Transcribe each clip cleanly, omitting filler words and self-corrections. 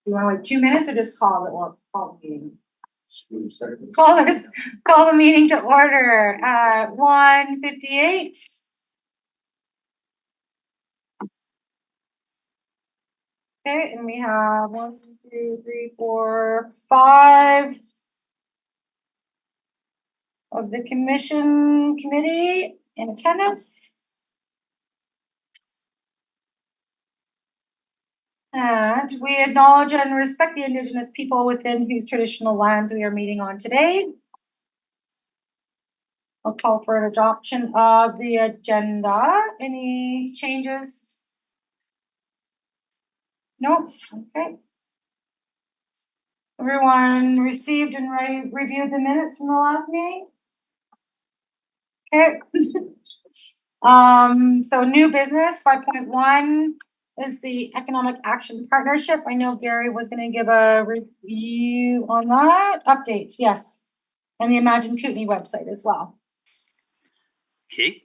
You want to wait 2 minutes or just call it, or call the meeting? Call the meeting to order at 1:58. Okay, and we have 1, 2, 3, 4, 5 of the committee in attendance. And we acknowledge and respect the Indigenous people within whose traditional lands we are meeting on today. I'll call for an adoption of the agenda. Any changes? No? Okay. Everyone received and reviewed the minutes from the last meeting? Okay. So new business 5.1 is the Economic Action Partnership. I know Gary was going to give a review on that. Update, yes. And the Imagine Kootenay website as well. Okay,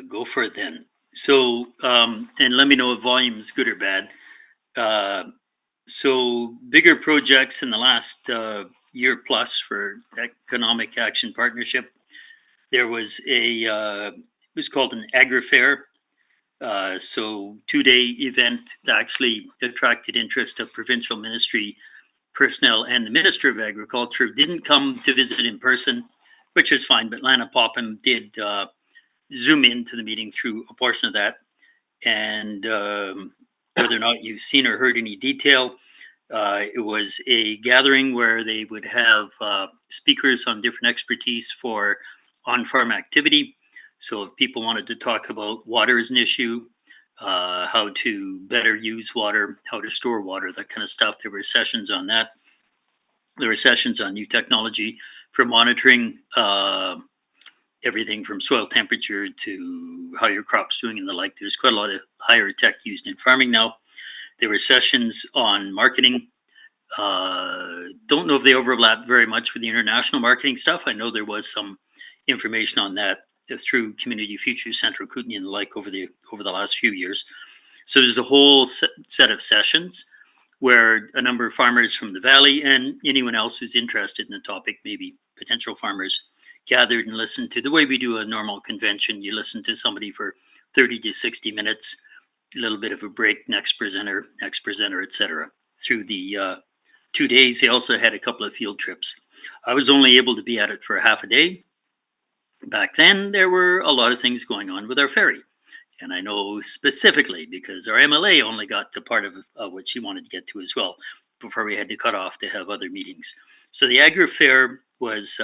go for it then. So, and let me know if volume is good or bad. So bigger projects in the last year plus for Economic Action Partnership. There was it was called an agri-fair. So 2-day event that actually attracted interest of provincial ministry personnel, and the Minister of Agriculture didn't come to visit in person, which is fine, but Lana Popham did zoom into the meeting through a portion of that. And whether or not you've seen or heard any detail, it was a gathering where they would have speakers on different expertise for on-farm activity. So if people wanted to talk about water as an issue, how to better use water, how to store water, that kind of stuff, there were sessions on that. There were sessions on new technology for monitoring everything from soil temperature to how your crop's doing and the like. There's quite a lot of higher tech used in farming now. There were sessions on marketing. Don't know if they overlap very much with the international marketing stuff. I know there was some information on that through Community Futures Central Kootenay and the like over the last few years. So there's a whole set of sessions where a number of farmers from the valley and anyone else who's interested in the topic, maybe potential farmers, gathered and listened to the way we do a normal convention. You listen to somebody for 30 to 60 minutes, a little bit of a break, next presenter, etc. Through the 2 days, they also had a couple of field trips. I was only able to be at it for half a day. Back then, there were a lot of things going on with our ferry. And I know specifically because our MLA only got to part of what she wanted to get to as well before we had to cut off to have other meetings. So the agri-fair was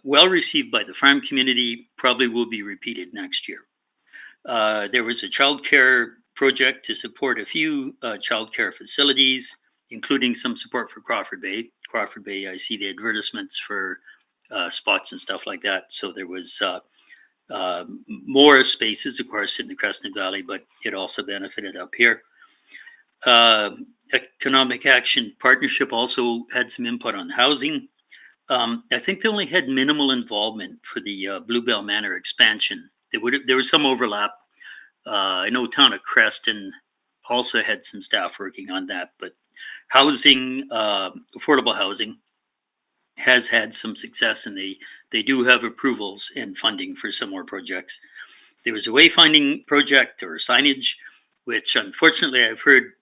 well received by the farm community, probably will be repeated next year. There was a childcare project to support a few childcare facilities, including some support for Crawford Bay. Crawford Bay, I see the advertisements for spots and stuff like that. So there was more spaces, of course, in the Creston Valley, but it also benefited up here. Economic Action Partnership also had some input on housing. I think they only had minimal involvement for the Bluebell Manor expansion. There was some overlap. I know town of Creston also had some staff working on that, but housing, affordable housing, has had some success, and they do have approvals and funding for some more projects. There was a wayfinding project or signage, which unfortunately I've heard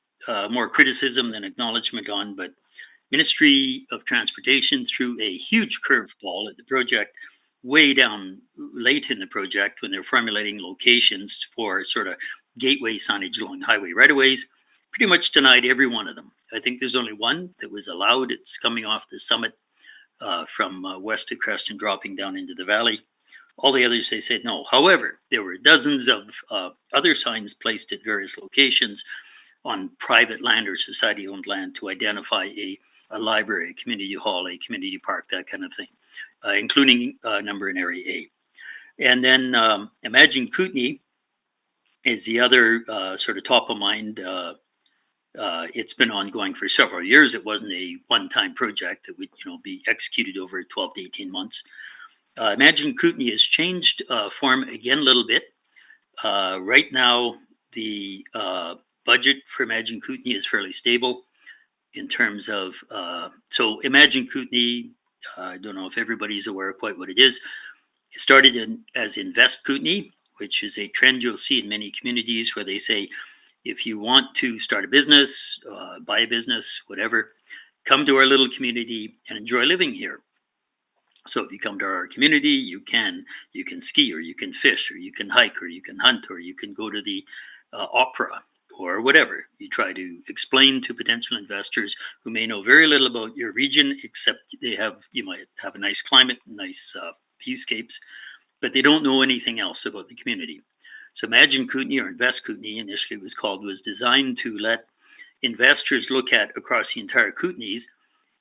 more criticism than acknowledgement on, but Ministry of Transportation threw a huge curveball at the project way down late in the project when they're formulating locations for sort of gateway signage along highway right-of-ways. Pretty much denied every one of them. I think there's only one that was allowed. It's coming off the summit from west of Creston, dropping down into the valley. All the others, they said no. However, there were dozens of other signs placed at various locations on private land or society-owned land to identify a library, a community hall, a community park, that kind of thing, including a number in Area A. And then Imagine Kootenay is the other sort of top of mind. It's been ongoing for several years. It wasn't a one-time project that would, be executed over 12 to 18 months. Imagine Kootenay has changed form again a little bit. Right now, the budget for Imagine Kootenai is fairly stable in terms of, so Imagine Kootenai, I don't know if everybody's aware of quite what it is. It started as Invest Kootenai, which is a trend you'll see in many communities where they say, if you want to start a business, buy a business, whatever, come to our little community and enjoy living here. So if you come to our community, you can ski, or you can fish, or you can hike, or you can hunt, or you can go to the opera, or whatever. You try to explain to potential investors who may know very little about your region, except you might have a nice climate, nice viewscapes, but they don't know anything else about the community. So Imagine Kootenai, or Invest Kootenai initially was designed to let investors look at across the entire Kootenays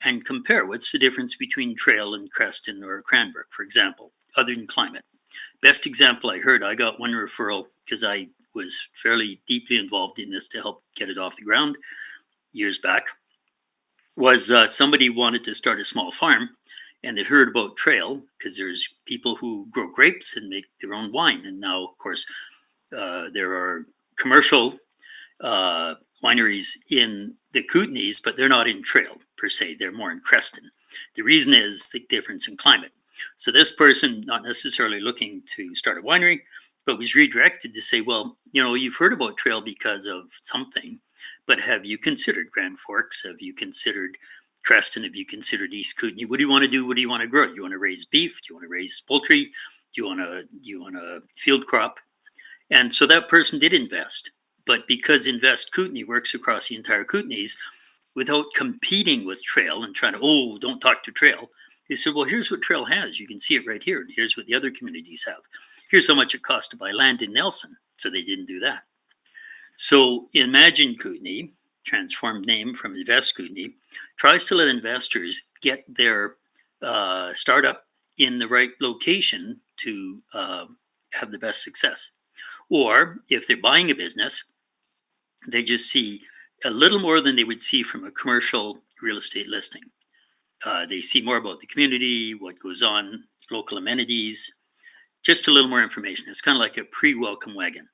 and compare what's the difference between Trail and Creston or Cranbrook, for example, other than climate. Best example I heard, I got one referral because I was fairly deeply involved in this to help get it off the ground years back, was somebody wanted to start a small farm, and they'd heard about Trail because there's people who grow grapes and make their own wine. And now, of course, there are commercial wineries in the Kootenays, but they're not in Trail per se. They're more in Creston. The reason is the difference in climate. So this person, not necessarily looking to start a winery, but was redirected to say, well, you've heard about Trail because of something, but have you considered Grand Forks? Have you considered Creston? Have you considered East Kootenay? What do you want to do? What do you want to grow? Do you want to raise beef? Do you want to raise poultry? Do you want a field crop? And so that person did invest. But because Invest Kootenai works across the entire Kootenays, without competing with Trail and trying to, don't talk to Trail, they said, well, here's what Trail has. You can see it right here. And here's what the other communities have. Here's how much it costs to buy land in Nelson. So they didn't do that. So Imagine Kootenai, transformed name from Invest Kootenai, tries to let investors get their startup in the right location to have the best success. Or if they're buying a business, they just see a little more than they would see from a commercial real estate listing. They see more about the community, what goes on, local amenities, just a little more information. It's kind of like a pre-welcome wagon.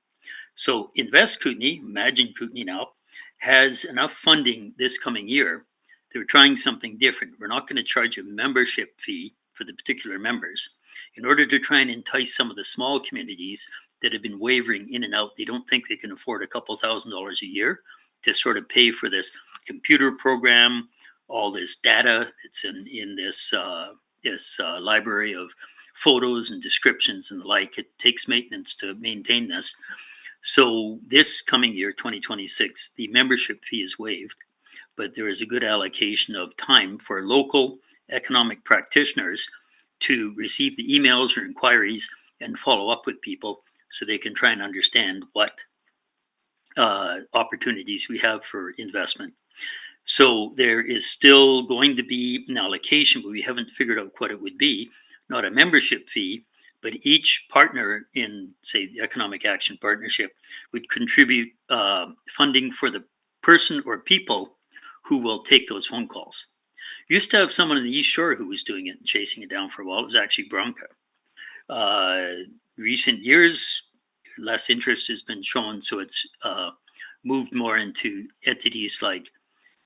So Invest Kootenai, Imagine Kootenai now, has enough funding this coming year. They're trying something different. We're not going to charge a membership fee for the particular members in order to try and entice some of the small communities that have been wavering in and out. They don't think they can afford a couple $1,000s a year to sort of pay for this computer program, all this data that's in this library of photos and descriptions and the like. It takes maintenance to maintain this. So this coming year, 2026, the membership fee is waived, but there is a good allocation of time for local economic practitioners to receive the emails or inquiries and follow up with people so they can try and understand what opportunities we have for investment. So there is still going to be an allocation, but we haven't figured out what it would be, not a membership fee, but each partner in, say, the Economic Action Partnership would contribute funding for the person or people who will take those phone calls. Used to have someone in the East Shore who was doing it and chasing it down for a while. It was actually Bronca. Recent years, less interest has been shown, so it's moved more into entities like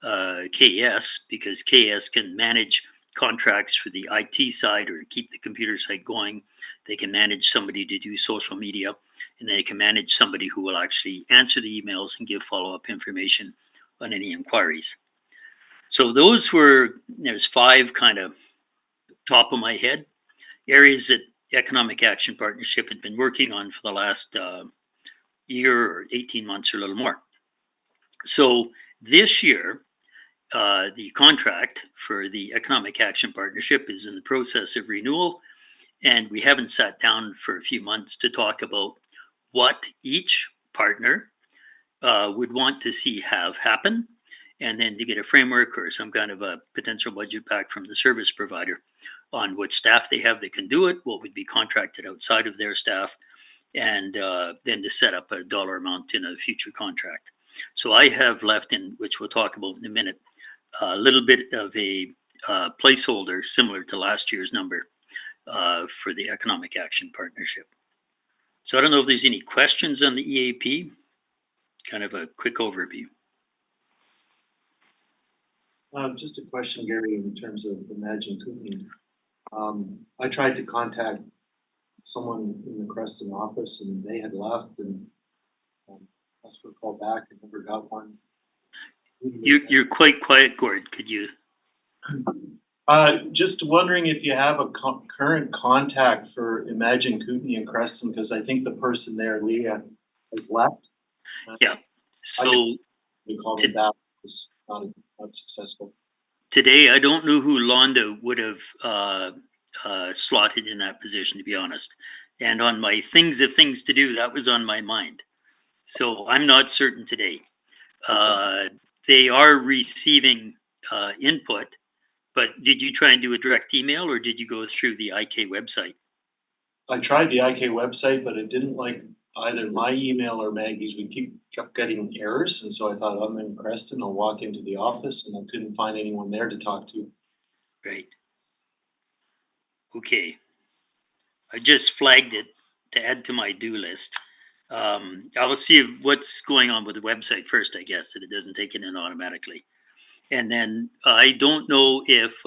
KS, because KS can manage contracts for the IT side or keep the computer site going. They can manage somebody to do social media, and they can manage somebody who will actually answer the emails and give follow-up information on any inquiries. So there's 5 kind of top of my head areas that Economic Action Partnership had been working on for the last year or 18 months or a little more. So this year, the contract for the Economic Action Partnership is in the process of renewal, and we haven't sat down for a few months to talk about what each partner would want to see have happen, and then to get a framework or some kind of a potential budget back from the service provider on what staff they have that can do it, what would be contracted outside of their staff, and then to set up a dollar amount in a future contract. So I have left in, which we'll talk about in a minute, a little bit of a placeholder similar to last year's number for the Economic Action Partnership. So I don't know if there's any questions on the EAP. kind of a quick overview. Just a question, Gary, in terms of Imagine Kootenai. I tried to contact someone in the Creston office and they had left and asked for a call back and never got one. You're quite quiet, Gord. Could you? Just wondering if you have a current contact for Imagine Kootenai in Creston, because I think the person there, Leah, has left. Yeah. So We called them back. It was not successful. Today, I don't know who Londa would have slotted in that position, to be honest. And on my things to do, that was on my mind. So I'm not certain today. They are receiving input, but did you try and do a direct email or did you go through the IK website? I tried the IK website, but it didn't like either my email or Maggie's. We kept getting errors. And so I thought, I'm in Creston, I'll walk into the office, and I couldn't find anyone there to talk to. Right. Okay. I just flagged it to add to my do list. I will see what's going on with the website first, I guess, that it doesn't take it in automatically. And then I don't know if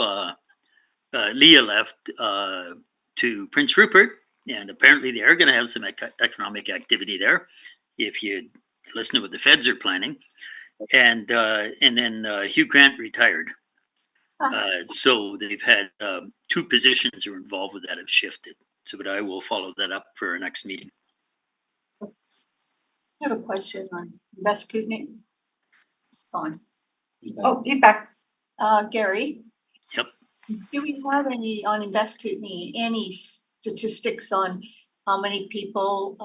Leah left to Prince Rupert, and apparently they are going to have some economic activity there, if you listen to what the feds are planning. And then Hugh Grant retired. So they've had two positions who are involved with that have shifted. So, but I will follow that up for our next meeting. I have a question on Invest Kootenai. On Oh, he's back. Gary. Yep. Do we have any on Invest Kootenai, any statistics on how many people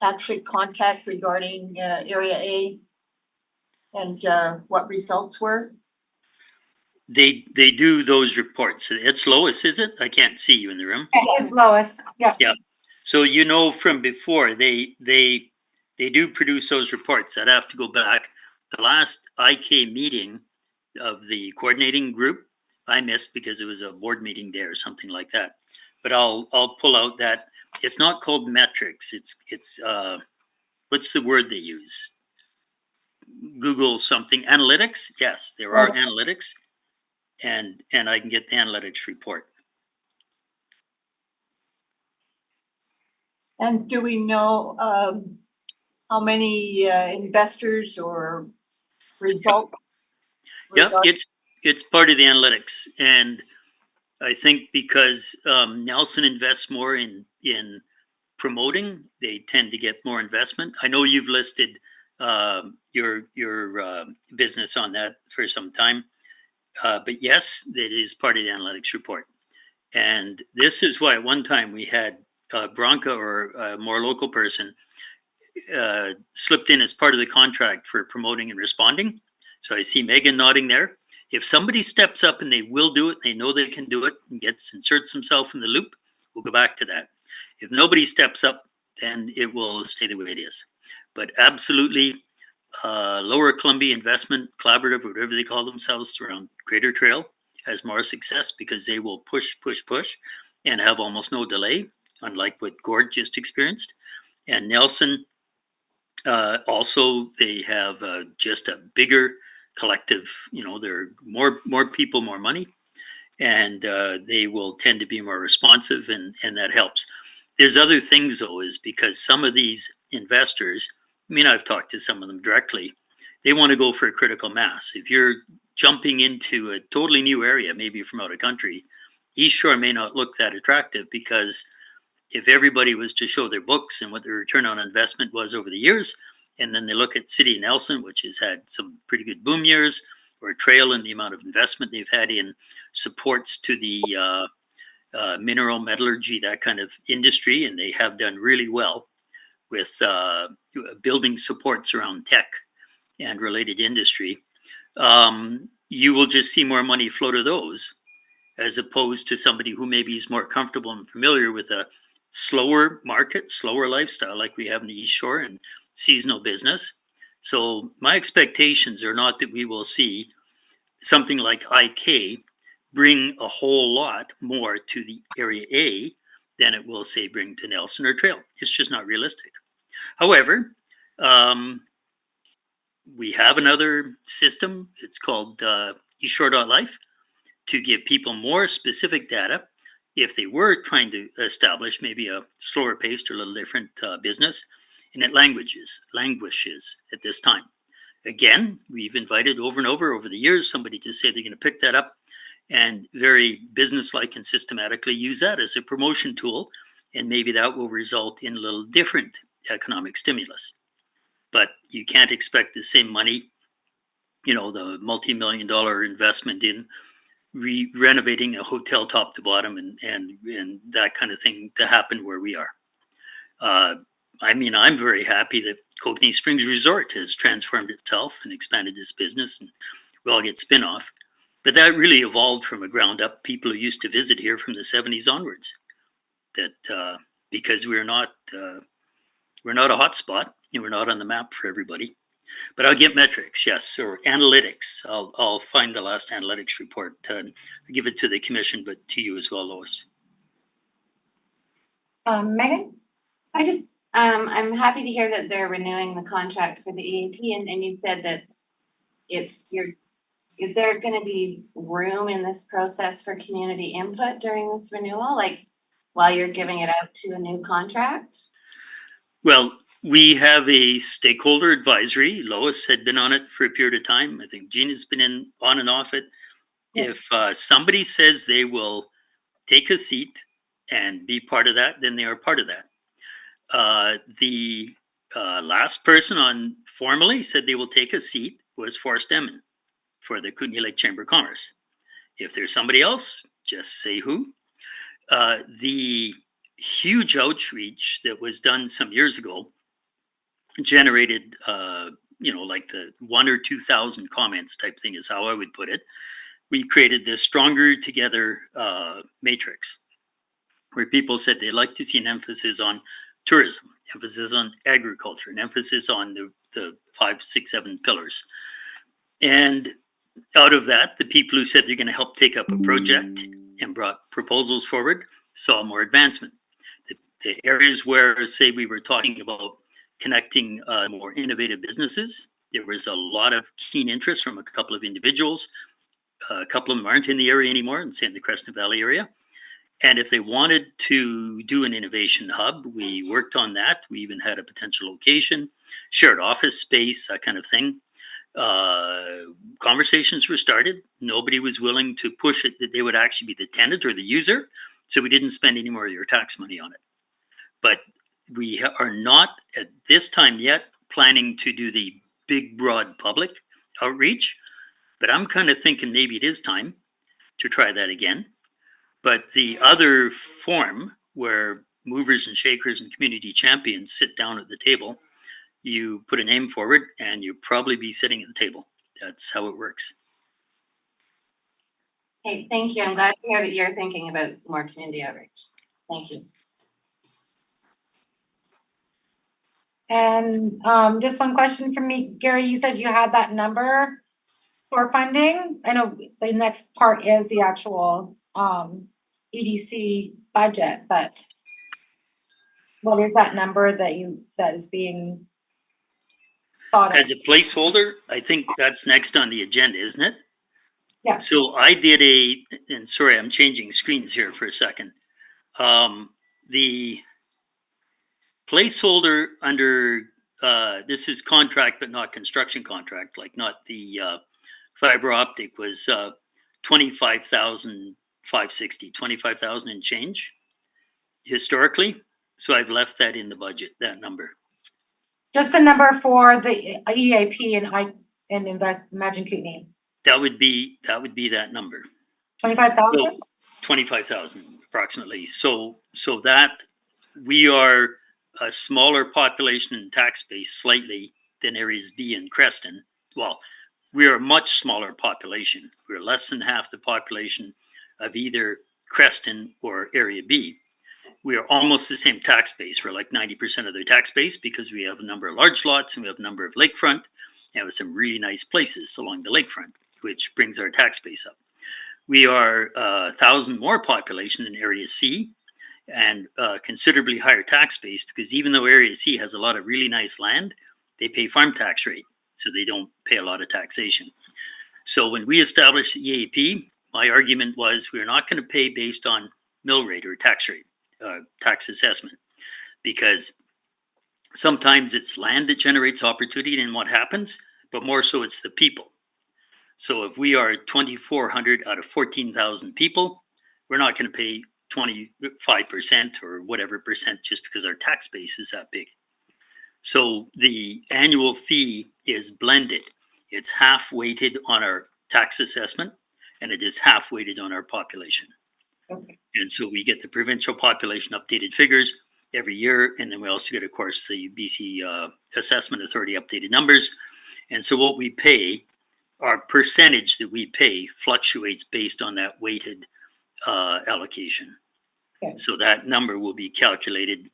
actually contact regarding Area A and what results were? They do those reports. It's Lois, is it? I can't see you in the room. Yeah, it's Lois. Yeah. Yeah. So you know from before they do produce those reports. I'd have to go back. The last IK meeting of the coordinating group I missed because it was a board meeting day or something like that. But I'll pull out that. It's not called metrics. It's what's the word they use? Google something analytics. Yes, there are analytics. And I can get the analytics report. And do we know how many investors or results? Yeah, it's part of the analytics, and I think because Nelson invests more in promoting, they tend to get more investment. I know you've listed your business on that for some time. But yes, it is part of the analytics report. And this is why at one time we had Bronca or a more local person slipped in as part of the contract for promoting and responding. So I see Megan nodding there. If somebody steps up and they will do it, they know they can do it and inserts themselves in the loop, we'll go back to that. If nobody steps up, then it will stay the way it is. But absolutely, Lower Columbia Investment Collaborative, or whatever they call themselves, around Greater Trail has more success because they will push and have almost no delay, unlike what Gord just experienced. And Nelson, also, they have just a bigger collective, there are more people, more money, and they will tend to be more responsive, and that helps. There's other things, though, is because some of these investors, I've talked to some of them directly, they want to go for a critical mass. If you're jumping into a totally new area, maybe from out of country, East Shore may not look that attractive, because if everybody was to show their books and what their return on investment was over the years, and then they look at City of Nelson, which has had some pretty good boom years, or Trail and the amount of investment they've had in supports to the mineral metallurgy, that kind of industry, and they have done really well with building supports around tech and related industry, you will just see more money flow to those, as opposed to somebody who maybe is more comfortable and familiar with a slower market, slower lifestyle like we have in the East Shore and seasonal business. So my expectations are not that we will see something like IK bring a whole lot more to the Area A than it will, say, bring to Nelson or Trail. It's just not realistic. However, we have another system. It's called eShore.life to give people more specific data if they were trying to establish maybe a slower paced or a little different business, and it languishes at this time. Again, we've invited over and over the years somebody to say they're going to pick that up and very businesslike and systematically use that as a promotion tool, and maybe that will result in a little different economic stimulus. But you can't expect the same money, the multi-million-dollar investment in renovating a hotel top to bottom and that kind of thing to happen where we are. I'm very happy that Kokanee Springs Resort has transformed itself and expanded its business, and we all get spin-off. But that really evolved from a ground up. People who used to visit here from the 70s onwards. That because we're not a hot spot and we're not on the map for everybody. But I'll get metrics, yes, or analytics. I'll find the last analytics report and give it to the commission, but to you as well, Lois. Megan? I'm happy to hear that they're renewing the contract for the EAP, and you said that is there going to be room in this process for community input during this renewal, like while you're giving it out to a new contract? Well, we have a stakeholder advisory. Lois had been on it for a period of time. I think Gina's been on and off it. Yeah. If somebody says they will take a seat and be part of that, then they are part of that. The last person on formally said they will take a seat was Forrest Emmon for the Kootenay Lake Chamber of Commerce. If there's somebody else, just say who. The huge outreach that was done some years ago generated, like the 1,000 or 2,000 comments type thing is how I would put it. We created this Stronger Together matrix where people said they'd like to see an emphasis on tourism, emphasis on agriculture, an emphasis on the 5, 6, 7 pillars. And out of that, the people who said they're going to help take up a project and brought proposals forward saw more advancement. The areas where, say, we were talking about connecting more innovative businesses, there was a lot of keen interest from a couple of individuals. A couple of them aren't in the area anymore, and say in the Crescent Valley area. And if they wanted to do an innovation hub, we worked on that. We even had a potential location, shared office space, that kind of thing. Conversations were started. Nobody was willing to push it that they would actually be the tenant or the user. So we didn't spend any more of your tax money on it. But we are not at this time yet planning to do the big, broad public outreach. But I'm kind of thinking maybe it is time to try that again. But the other form where movers and shakers and community champions sit down at the table, you put a name forward and you'll probably be sitting at the table. That's how it works. Hey, thank you. I'm glad to hear that you're thinking about more community outreach. Thank you. And just one question from me, Gary, you said you had that number for funding. I know the next part is the actual EDC budget, but what is that number that is being thought of? As a placeholder, I think that's next on the agenda, isn't it? Yeah. So I did and sorry, I'm changing screens here for a second. The placeholder under, this is contract, but not construction contract, like not the fiber optic was 25,560, 25,000 and change historically. So I've left that in the budget, that number. Just the number for the EAP and Imagine Kootenay. That would be that number. 25,000? 25,000 approximately. So that we are a smaller population in tax base slightly than areas B and Creston. Well, we are a much smaller population. We're less than half the population of either Creston or Area B. We are almost the same tax base. We're like 90% of their tax base because we have a number of large lots and we have a number of lakefront and with some really nice places along the lakefront, which brings our tax base up. We are 1,000 more population in Area C and considerably higher tax base because even though Area C has a lot of really nice land, they pay farm tax rate. so they don't pay a lot of taxation. So when we established the EAP, my argument was we're not going to pay based on mill rate or tax rate, tax assessment, because sometimes it's land that generates opportunity and what happens, but more so it's the people. So if we are 2,400 out of 14,000 people, we're not going to pay 25% or whatever percent just because our tax base is that big. So the annual fee is blended. It's half weighted on our tax assessment and it is half weighted on our population. Okay. And so we get the provincial population updated figures every year. And then we also get, of course, the BC Assessment Authority updated numbers. And so what we pay, our percentage that we pay fluctuates based on that weighted allocation. Okay. So that number will be calculated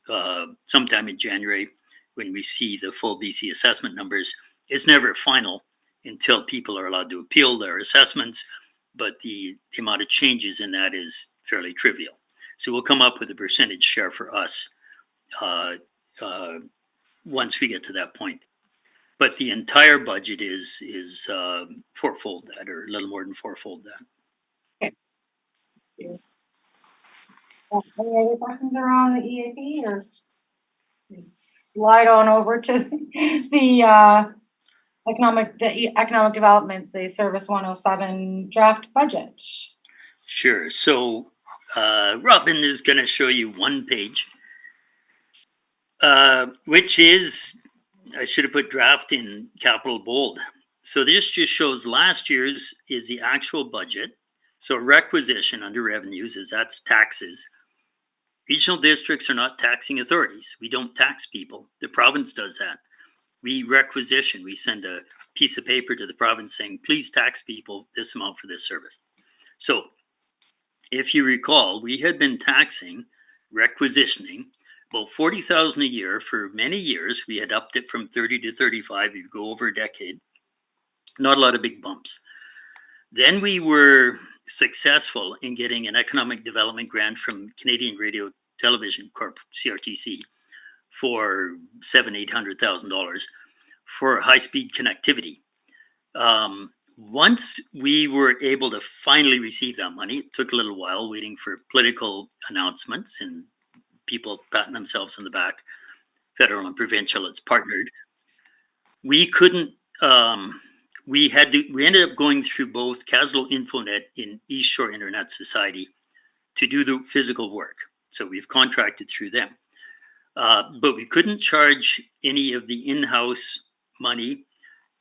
sometime in January when we see the full BC assessment numbers. It's never final until people are allowed to appeal their assessments, but the amount of changes in that is fairly trivial. So we'll come up with a percentage share for us once we get to that point. But the entire budget is fourfold that, or a little more than fourfold that. Any other questions around the EAP or slide on over to the economic development, the Service 107 draft budget? Sure. So Robin is going to show you one page, which is, I should have put draft in capital bold. So this just shows last year's is the actual budget. So requisition under revenues is that's taxes. Regional districts are not taxing authorities. We don't tax people. The province does that. We requisition. We send a piece of paper to the province saying, please tax people this amount for this service. So if you recall, we had been taxing, requisitioning, about 40,000 a year for many years. We had upped it from 30 to 35. You go over a decade. Not a lot of big bumps. Then we were successful in getting an economic development grant from Canadian Radio Television Corp, CRTC, for $700,000-800,000 for high-speed connectivity. Once we were able to finally receive that money, it took a little while waiting for political announcements and people patting themselves on the back. Federal and provincial, it's partnered. We couldn't. We ended up going through both Caslo Infonet and East Shore Internet Society to do the physical work. So we've contracted through them. But we couldn't charge any of the in-house money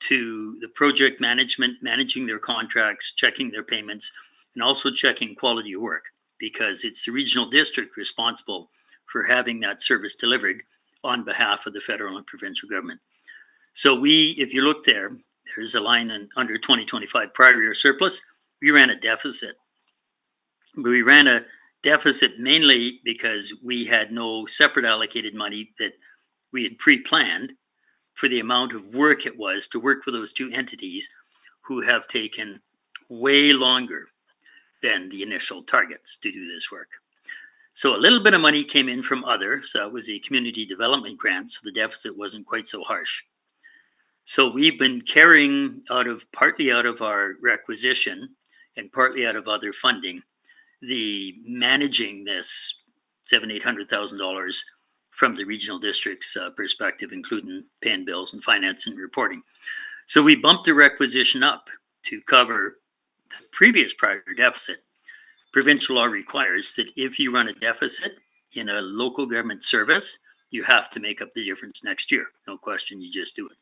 to the project management, managing their contracts, checking their payments, and also checking quality of work, because it's the regional district responsible for having that service delivered on behalf of the federal and provincial government. So if you look there's a line under 2025 prior year surplus. We ran a deficit. But we ran a deficit mainly because we had no separate allocated money that we had pre-planned for the amount of work it was to work with those two entities who have taken way longer than the initial targets to do this work. So a little bit of money came in from so it was a community development grant, so the deficit wasn't quite so harsh. So we've been carrying partly out of our requisition and partly out of other funding, the managing this $700,000-800,000 from the regional district's perspective, including paying bills and finance and reporting. So we bumped the requisition up to cover the previous prior deficit. Provincial law requires that if you run a deficit in a local government service, you have to make up the difference next year. No question, you just do it.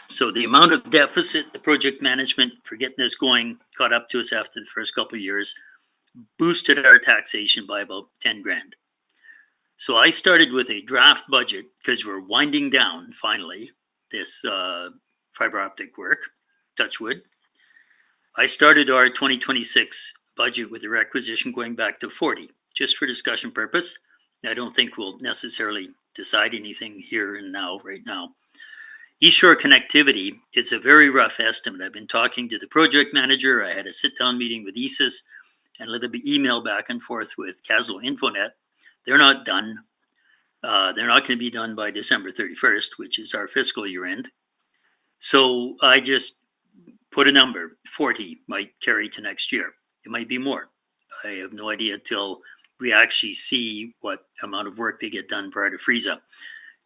So the amount of deficit, the project management for getting this going caught up to us after the first couple of years, boosted our taxation by about 10 grand. So I started with a draft budget because we're winding down finally this fiber optic work, touch wood. I started our 2026 budget with a requisition going back to 40, just for discussion purpose. I don't think we'll necessarily decide anything here and now, right now. East Shore connectivity is a very rough estimate. I've been talking to the project manager. I had a sit-down meeting with ESIS and a little bit email back and forth with Caslo Infonet. They're not done. They're not going to be done by December 31st, which is our fiscal year end. So I just put a number, 40 might carry to next year. It might be more. I have no idea till we actually see what amount of work they get done prior to freeze up.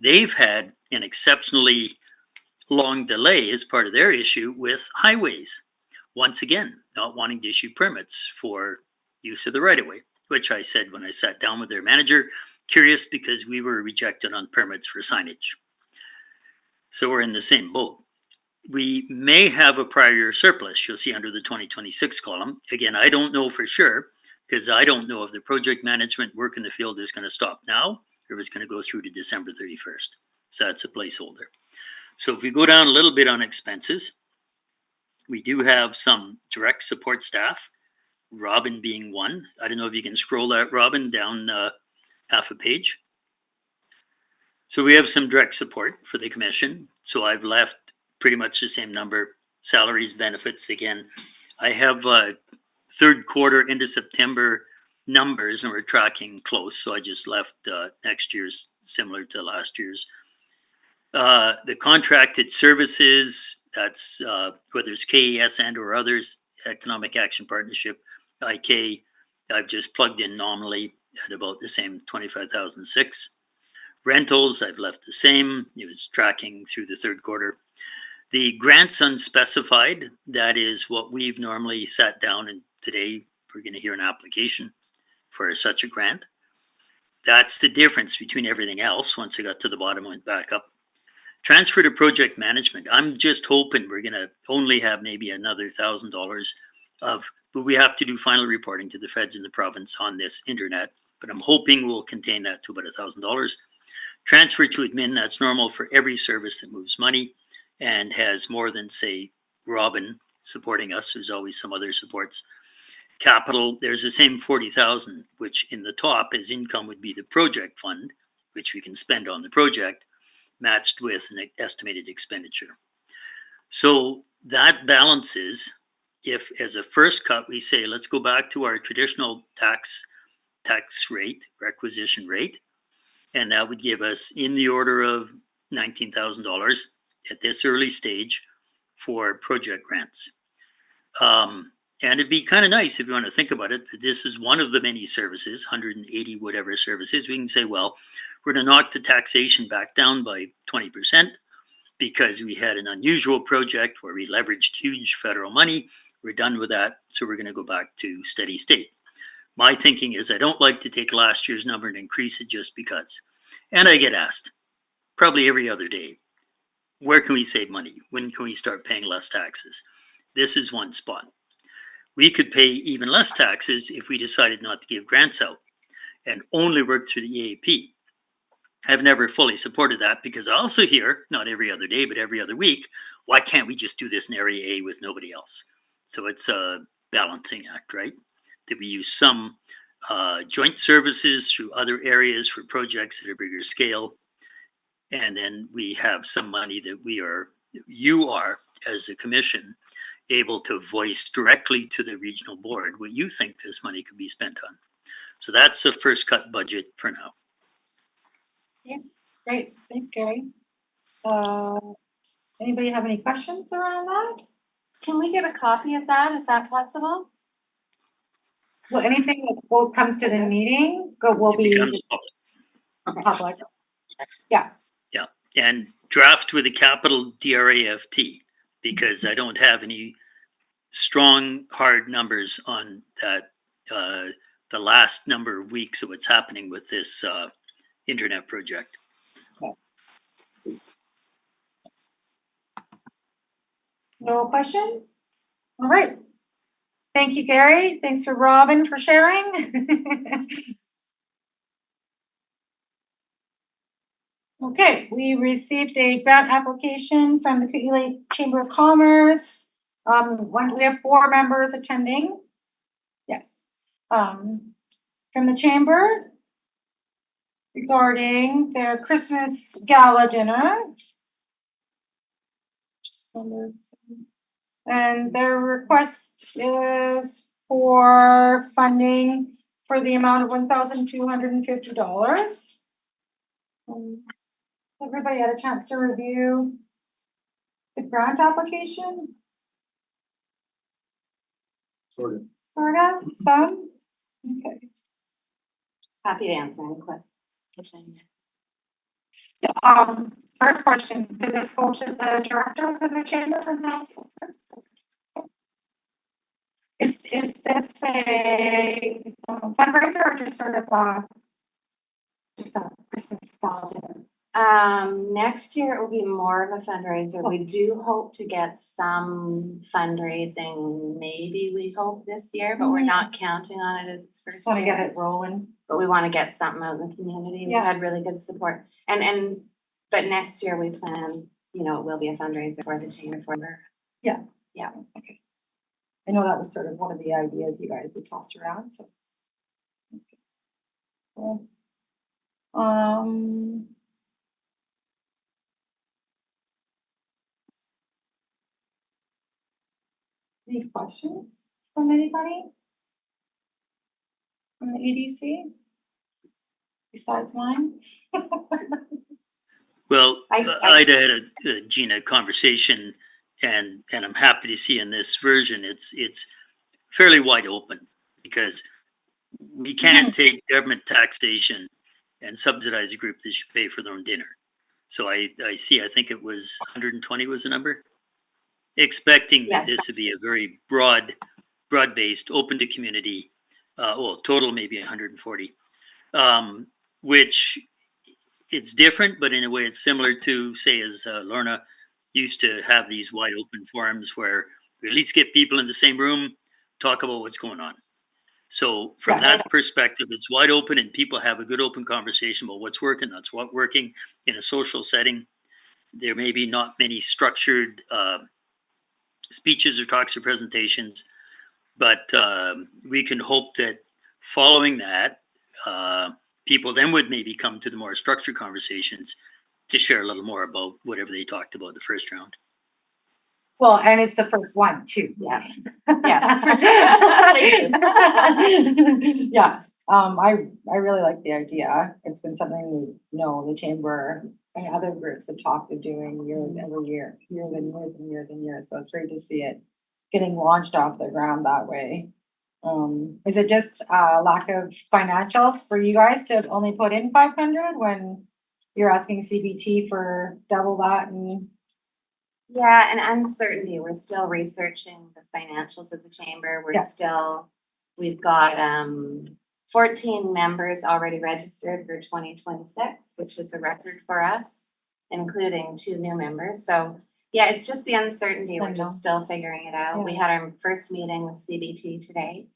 They've had an exceptionally long delay as part of their issue with highways. Once again, not wanting to issue permits for use of the right of way, which I said when I sat down with their manager, curious because we were rejected on permits for signage. So we're in the same boat. We may have a prior year surplus, you'll see under the 2026 column. Again, I don't know for sure because I don't know if the project management work in the field is going to stop now or is going to go through to December 31st. So that's a placeholder. So if we go down a little bit on expenses, we do have some direct support staff, Robin being one. I don't know if you can scroll that, Robin, down half a page. So we have some direct support for the commission. So I've left pretty much the same number. Salaries, benefits, again. I have third quarter into September numbers and we're tracking close. So I just left next year's similar to last year's. The contracted services, that's whether it's KES and or others, Economic Action Partnership, IK, I've just plugged in nominally at about the same 25,006. Rentals, I've left the same. It was tracking through the third quarter. The grants unspecified, that is what we've normally sat down and today we're going to hear an application for such a grant. That's the difference between everything else. Once I got to the bottom, went back up. Transfer to project management. I'm just hoping we're going to only have maybe another $1,000 of, but we have to do final reporting to the feds in the province on this internet. But I'm hoping we'll contain that to about $1,000. Transfer to admin, that's normal for every service that moves money and has more than, say, Robin supporting us. There's always some other supports. Capital, there's the same 40,000, which in the top as income would be the project fund, which we can spend on the project, matched with an estimated expenditure. So that balances if as a first cut, we say, let's go back to our traditional tax rate, requisition rate, and that would give us in the order of $19,000 at this early stage for project grants. And it'd be kind of nice if you want to think about it, that this is one of the many services, 180 whatever services. We can say, well, we're going to knock the taxation back down by 20% because we had an unusual project where we leveraged huge federal money. We're done with that. So we're going to go back to steady state. My thinking is I don't like to take last year's number and increase it just because. And I get asked probably every other day, where can we save money? When can we start paying less taxes? This is one spot. We could pay even less taxes if we decided not to give grants out and only work through the EAP. I've never fully supported that because I also hear, not every other day, but every other week, why can't we just do this in Area A with nobody else? So it's a balancing act, right? That we use some joint services through other areas for projects at a bigger scale. And then we have some money that you are, as a commission, able to voice directly to the regional board what you think this money could be spent on. So that's a first cut budget for now. Great, thanks, Gary. Anybody have any questions around that? Can we get a copy of that? Is that possible? Well, anything that comes to the meeting will It be becomes public. public. Yeah. Yeah, and draft with a capital DRAFT because I don't have any strong hard numbers on that. The last number of weeks of what's happening with this internet project. No questions? All right. Thank you, Gary. Thanks for Robin for sharing. Okay, we received a grant application from the Kootenai Lake Chamber of Commerce. We have 4 members attending. Yes. From the chamber regarding their Christmas gala dinner. And their request is for funding for the amount of $1,250. Everybody had a chance to review the grant application, Sort of. sort of, some? Okay. Happy to answer any questions. First question, did this go to the directors of the chamber or not? Is this a fundraiser or just sort of just a Christmas style dinner? Next year it will be more of a fundraiser. We do hope to get some fundraising, maybe we hope this year, but we're not counting on it as its first Just wanna year. get it rolling. But we wanna get something out in the community. We Yeah. had really good support. But next year we plan, you know, it will be a fundraiser for the chamber for Okay. I know that was sort of one of the ideas you guys had tossed around, so. Okay. Cool. Any questions from anybody? From the EDC? Besides mine? Well, I- I'd had a Gina conversation, and I'm happy to see in this version, it's fairly wide open, because we can't take government taxation and subsidize a group that should pay for their own dinner. So I think it was 120 was the number. Expecting that Yes. this would be a very broad-based, open to community, total maybe 140, which it's different, but in a way it's similar to, say, as Lorna used to have these wide open forums where we at least get people in the same room, talk about what's going on. So from Yeah. that perspective, it's wide open and people have a good open conversation about what's working, that's what working in a social setting. There may be not many structured speeches or talks or presentations, but we can hope that following that, people then would maybe come to the more structured conversations to share a little more about whatever they talked about the first round. Well, and it's the first one too. Yeah. Yeah, I really like the idea. It's been something we know the chamber and other groups have talked of doing every year, years and years and years and years. So it's great to see it getting launched off the ground that way. Is it just lack of financials for you guys to only put in 500 when you're asking CBT for double that? And Yeah, and uncertainty. We're still researching the financials of the chamber. Yeah. We've got 14 members already registered for 2026, which is a record for us, including 2 new members. So yeah, it's just the uncertainty. We're I know. just still figuring it out. Yeah. We had our first meeting with CBT today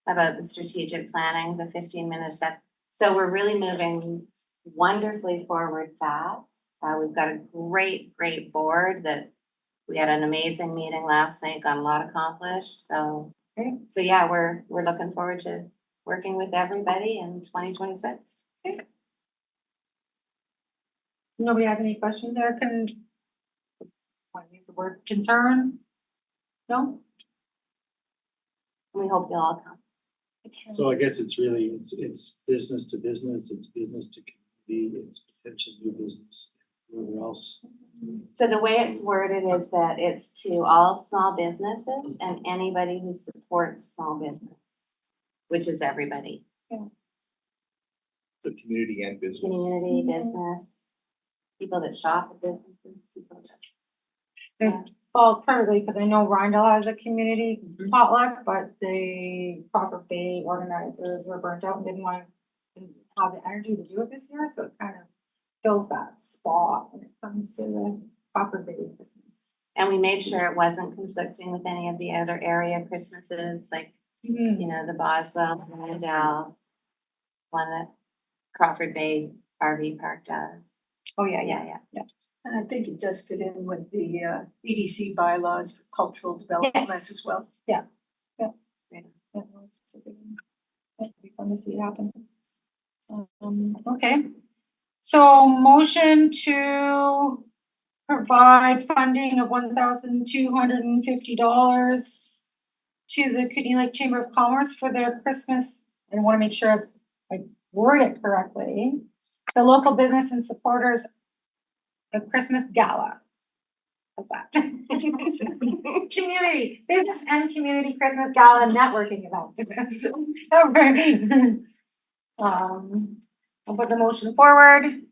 about the strategic planning, the 15-minute assessment. So we're really moving wonderfully forward fast. We've got a great board that we had an amazing meeting last night, got a lot accomplished. So yeah, we're looking forward to working with everybody in 2026. nobody has any questions or want to use the word concern? No? We hope you'll all come. So I guess it's really, it's business to business, it's business to community, it's potential new business, whatever else. So the way it's worded is that it's to all small businesses and anybody who supports small business, which is everybody, The community and business. community, Mhm. business, people that shop at businesses, people that. It falls perfectly because I know Rindell has a community Mhm. potluck, but the Crawford Bay organizers were burnt out and didn't have the energy to do it this year, so it kind of fills that spot when it comes to the Crawford Bay Christmas. And we made sure it wasn't conflicting with any of the other area Christmases, like, you know, the Boswell, the Rindell, one that Crawford Bay RV Park does. Oh, yeah, Yeah. And I think it does fit in with the EDC bylaws for cultural development Yes. as well. Yeah, it's a good one. It'd be fun to see it happen. Okay, so motion to provide funding of $1,250 to the Kootenai Lake Chamber of Commerce for their Christmas, I want to make sure it's, I word it correctly, the local business and supporters of Christmas gala. How's that? Community, business and community Christmas gala networking event. Alright. I'll put the motion forward.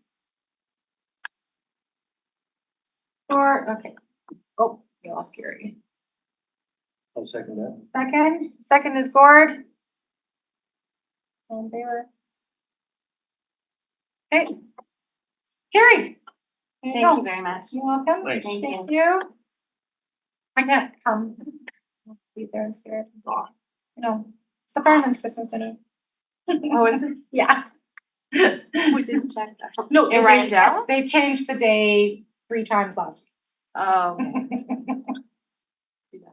Okay. Oh, you lost Gary. I'll second that. Second is Gord. All in favor? Okay. Gary. There you Thank you go. very much. You're welcome. Thanks. Thank you. Thank you. I can't come. I'll be there in spirit. No, it's the fireman's Christmas dinner. Oh, is it? Yeah. We didn't check that. No, In Randall? they changed the day 3 times last week. Oh, okay.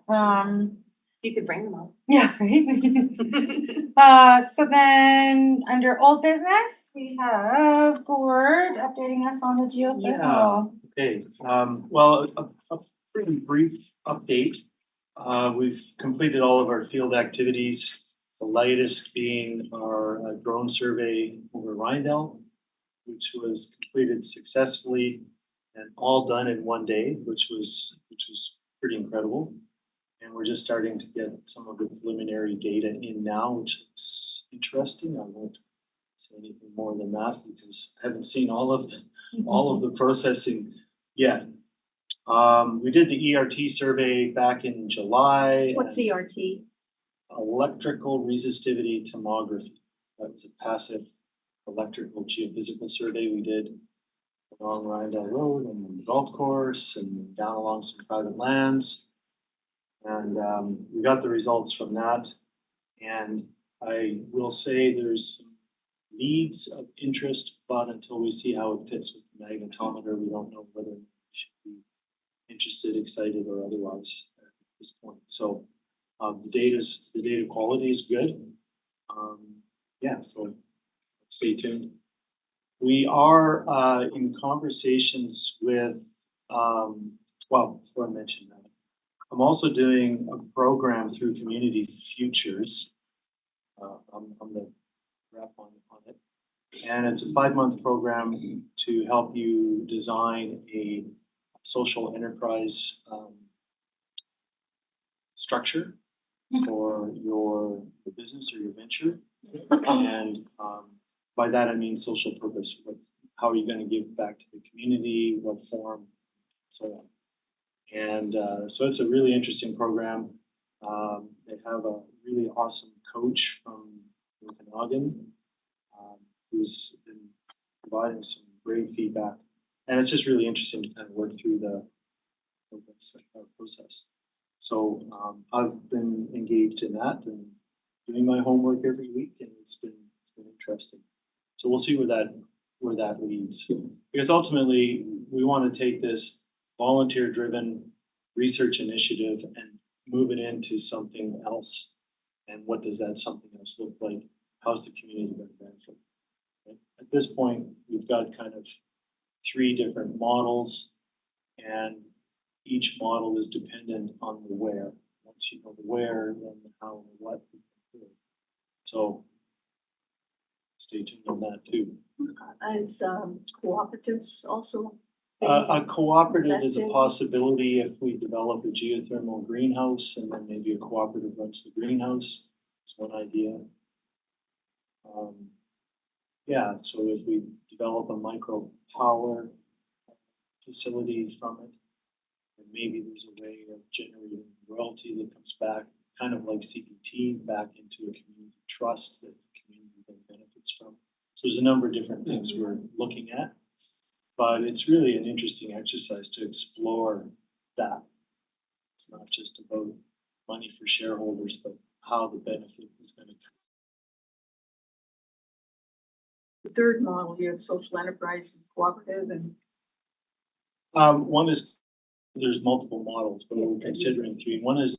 You could bring them all. Yeah, right. So then, under old business, we have Gord updating us on the geothermal. Okay, well, a pretty brief update. We've completed all of our field activities, the latest being our drone survey over Rydell, which was completed successfully and all done in one day, which was pretty incredible. And we're just starting to get some of the preliminary data in now, which is interesting. I won't say anything more than that because I haven't seen all of the processing yet. We did the ERT survey back in July. What's and ERT? Electrical resistivity tomography. That was a passive electrical geophysical survey we did along Rydell Road and the golf course and down along some private lands. And we got the results from that. And I will say there's some leads of interest, but until we see how it fits with the magnetometer, we don't know whether we should be interested, excited, or otherwise at this point. So the data quality is good. Yeah, so stay tuned. We are in conversations with, well, before I mention that, I'm also doing a program through Community Futures. I'm the rep on it. And it's a 5-month program to help you design a social enterprise structure for your business or your venture. And by that, I mean social purpose. How are you going to give back to the community? What form? So on. And so it's a really interesting program. They have a really awesome coach from Okanagan who's been providing some great feedback. And it's just really interesting to kind of work through the process. So I've been engaged in that and doing my homework every week, and it's been interesting. So we'll see where that leads. Because ultimately, we want to take this volunteer-driven research initiative and move it into something else. And what does that something else look like? How's the community going to benefit? Right? At this point, we've got kind of 3 different models, and each model is dependent on the where. Once you know the where, then the how and the what. So stay tuned on that too. Is cooperatives also? A cooperative is a Invested? possibility if we develop a geothermal greenhouse and then maybe a cooperative runs the greenhouse. It's one idea. Yeah, so if we develop a micro power facility from it, then maybe there's a way of generating royalty that comes back, kind of like CPT, back into a community trust that the community then benefits from. So there's a number of different things we're looking at. But it's really an interesting exercise to explore that. It's not just about money for shareholders, but how the benefit is going to come. The third model, you have social enterprise and cooperative and. One is, there's multiple models, but we're considering 3. One is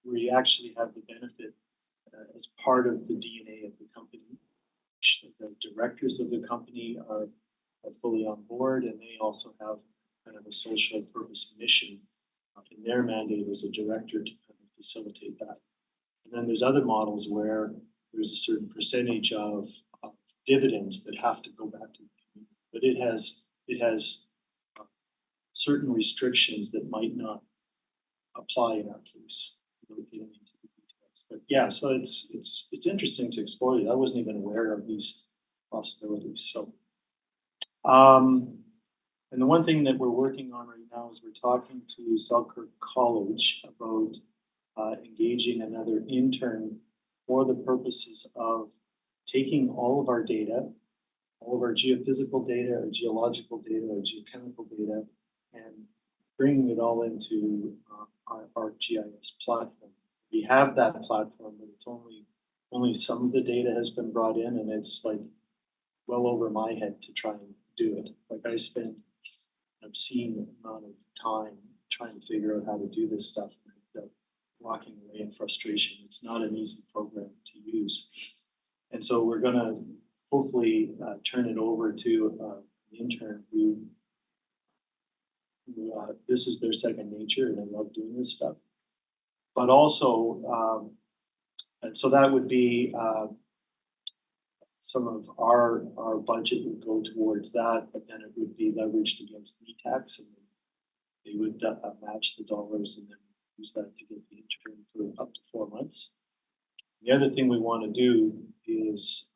where you actually have the benefit as part of the DNA of the company. The directors of the company are fully on board, and they also have kind of a social purpose mission in their mandate as a director to kind of facilitate that. And then there's other models where there's a certain percentage of dividends that have to go back to the community, but it has certain restrictions that might not apply in our case. Without getting into the details. But yeah, so it's interesting to explore it. I wasn't even aware of these possibilities, so. And the one thing that we're working on right now is we're talking to Selkirk College about engaging another intern for the purposes of taking all of our data, all of our geophysical data, our geological data, our geochemical data, and bringing it all into our ArcGIS platform. We have that platform, but it's only some of the data has been brought in, and it's like well over my head to try and do it. Like I spend an obscene amount of time trying to figure out how to do this stuff, and I end up walking away in frustration. It's not an easy program to use, and so we're gonna hopefully turn it over to an intern who this is their second nature, and they love doing this stuff. But also, and so that would be some of our budget would go towards that, but then it would be leveraged against NETAX, and they would match the dollars and then use that to get the intern for up to 4 months. The other thing we want to do is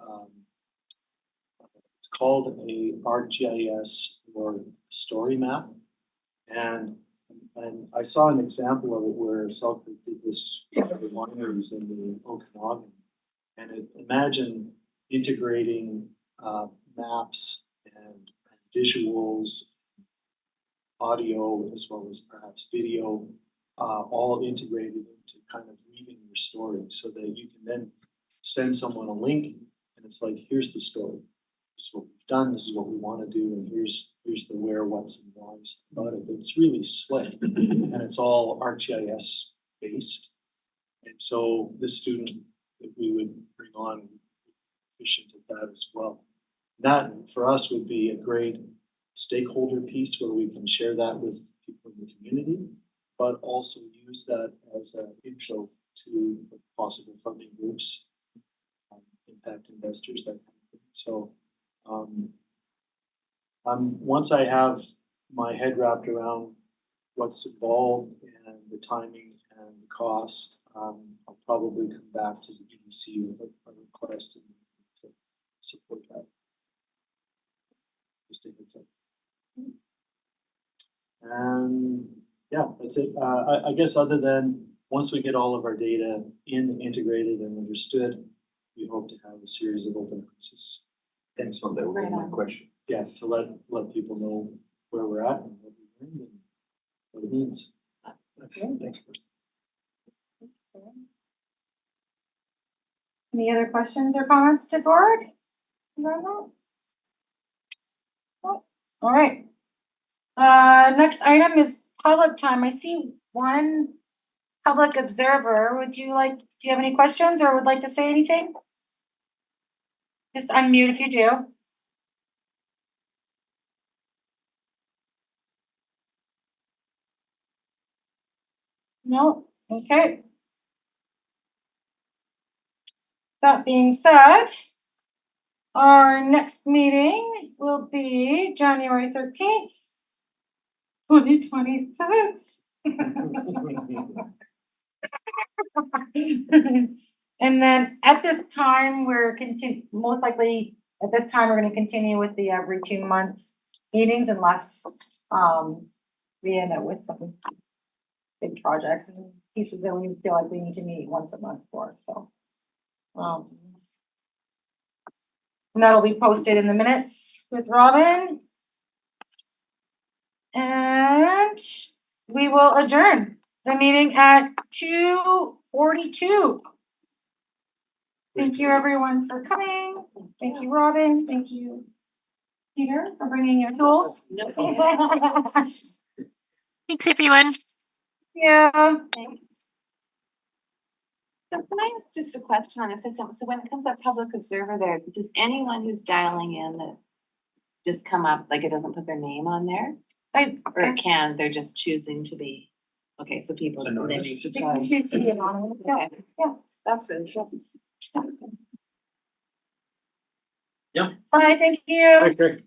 it's called a ArcGIS or story map, and I saw an example of it where Selkirk did this for the wineries in the Okanagan, and imagine integrating maps and visuals, audio, as well as perhaps video, all integrated into kind of weaving your story so that you can then send someone a link and it's like, here's the story. This is what we've done, this is what we want to do, and here's the where, what's, and why's about it. It's really slick and it's all ArcGIS based. And so this student that we would bring on efficient at that as well. That for us would be a great stakeholder piece where we can share that with people in the community, but also use that as an intro to possible funding groups, impact investors, that kind of thing. So once I have my head wrapped around what's involved and the timing and the cost, I'll probably come back to the EDC with a request to support that. Just a heads up. And yeah, that's it. I guess other than once we get all of our data integrated and understood, we hope to have a series of open houses. Thanks, so that would be my question. Yeah, to let people know where we're at and what we learned and what it means. Thanks. Any other questions or comments to board? No? All right. Next item is public time. I see one public observer. Do you have any questions or would like to say anything? Just unmute if you do. No? Okay. That being said, our next meeting will be January 13th, 2026. And then at this time, most likely at this time, we're going to continue with the every 2 months meetings unless we end up with some big projects and pieces that we feel like we need to meet once a month for. So, and that'll be posted in the minutes with Robin. And we will adjourn the meeting at 2:42. Thank you everyone for coming. Thank you, Robin. Thank you, Peter, for bringing your tools. Thanks, everyone. Yeah. So can I ask just a question on this? So when it comes up public observer there, does anyone who's dialing in that just come up, like it doesn't put their name on there? Or it can, they're just choosing to be, okay, so people, they need to try. Okay. Yeah. That's really cool. Yeah. Bye, thank you. Thanks, Greg.